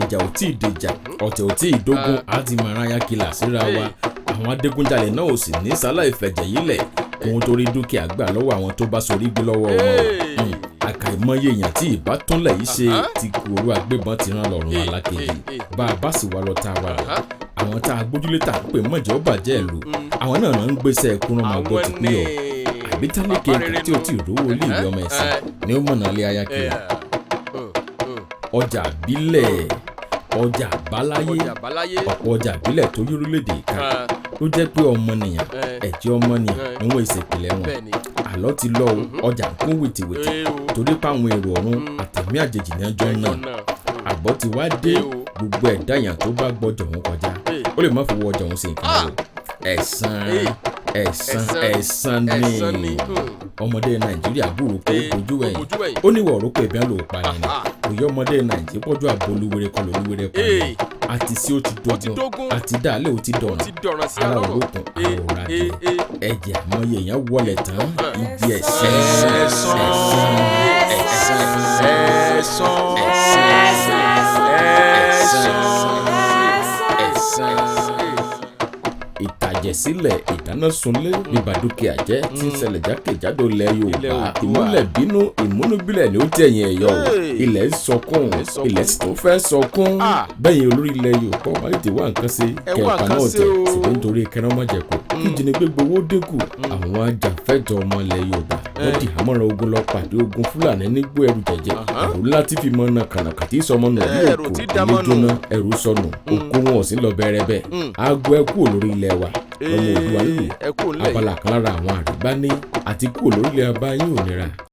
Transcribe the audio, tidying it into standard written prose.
ìjà ò tí ì dìjà ọ̀tẹ̀ ò tí ì dógún á ti máa ráyà kìlà síra wa àwọn adigunjalè náà ò sì ní sálà ìfẹ̀jẹ̀ yílẹ̀ kí wọ́n torí dúkìá gbà lọ́wọ́ àwọn tó bá sorí gbé lọ́wọ́ wọn àkàìmọye èèyàn tí ìbátúnlẹ̀ yìí ṣe ti kúrò agbébọn ti rán lọ́rùn alákejì bá a bá sì wá lọ tá a wà lọ àwọn tá a gbójúlé tá a pè mọ̀jẹ̀ ó bàjẹ́ ìlú àwọn náà ń gbéṣẹ́ ẹkú rán máa gbọ́ ti pé ọ àbí tálíkì nǹkan tí ó ti rówó ilé ìwé ọmọ ẹ̀sìn ni ó mọ̀nà lé ayákẹ́lá ọjà àbílẹ̀ ọjà àbáláyé ọ̀pọ̀ ọjà àbílẹ̀ tó yí orílẹ̀-èdè ká ló jẹ́ pé ọmọnìyàn ẹ̀jẹ̀ ọmọnìyàn ni wọ́n ìṣèpìlẹ̀ wọn àlọ́ ti lọ ọjà ń kún wìtìwìtì torí páwọn èrò ọ̀run àtẹ̀mí àjèjì ní ọjọ́ náà àbọ̀ ti wá dé gbogbo ẹ̀dá èèyàn tó bá gbọ́jọ̀ wọn kọjá ó lè má fowó ọjà òun sí nǹkan o ẹ̀san ni ọmọdé nàìjíríà búrò pé ojú ẹ̀yìn ó ní wọ̀ọ́rọ́ pé ìbí àlò pa ẹni òye ọmọdé nàìjíríà pọ́jú àbò olúwere kan lolúwere pa ẹni àti sí ó ti dógún àti dàálẹ̀ ó ti dọ̀ràn ara òrókùn àwòrán ẹ̀jẹ̀ àmọ́yé èèyàn wọlé tán ibi ìtàjẹ̀sílẹ̀ ìdánásunlé bíbadúkẹ́ àjẹ́ tí ń ṣẹlẹ̀ jákèjádò ilẹ̀ Yorùbá ìmúlẹ̀ bínú ìmúnúbílẹ̀ ni ó tẹ̀yìn ẹ̀yọ́ ilẹ̀ ń sọkún ilẹ̀ sì tó fẹ́ sọkún bẹ́yìn olórí ilẹ̀ Yorùbá ọmọ ètè wà nǹkan sí kẹfà náà tẹ̀ síbi nítorí kẹrànmọ́jẹ̀kọ̀ kí ìjínigbé gbowó dínkù àwọn ajàfẹ́tọ̀ọ́ ọmọ ilẹ̀ Yorùbá wọ́n di àmọ́ràn ogun lọ pàdé ogun Fúlàní nígbó ẹrù jẹ̀jẹ̀ ẹ̀rù ńlá tí fi mọ́ náà kànàkà tí sọmọ náà ní òkú ilé jóná ẹrù sọnù òkú wọn ò sí lọ bẹ̀rẹ̀ bẹ́ẹ̀ aago ẹkú olórí ilẹ̀ wa ọmọ Oòduà lù abala kan lára àwọn àrígbá ní àti kú olórí ilẹ̀ abáyé òmìnira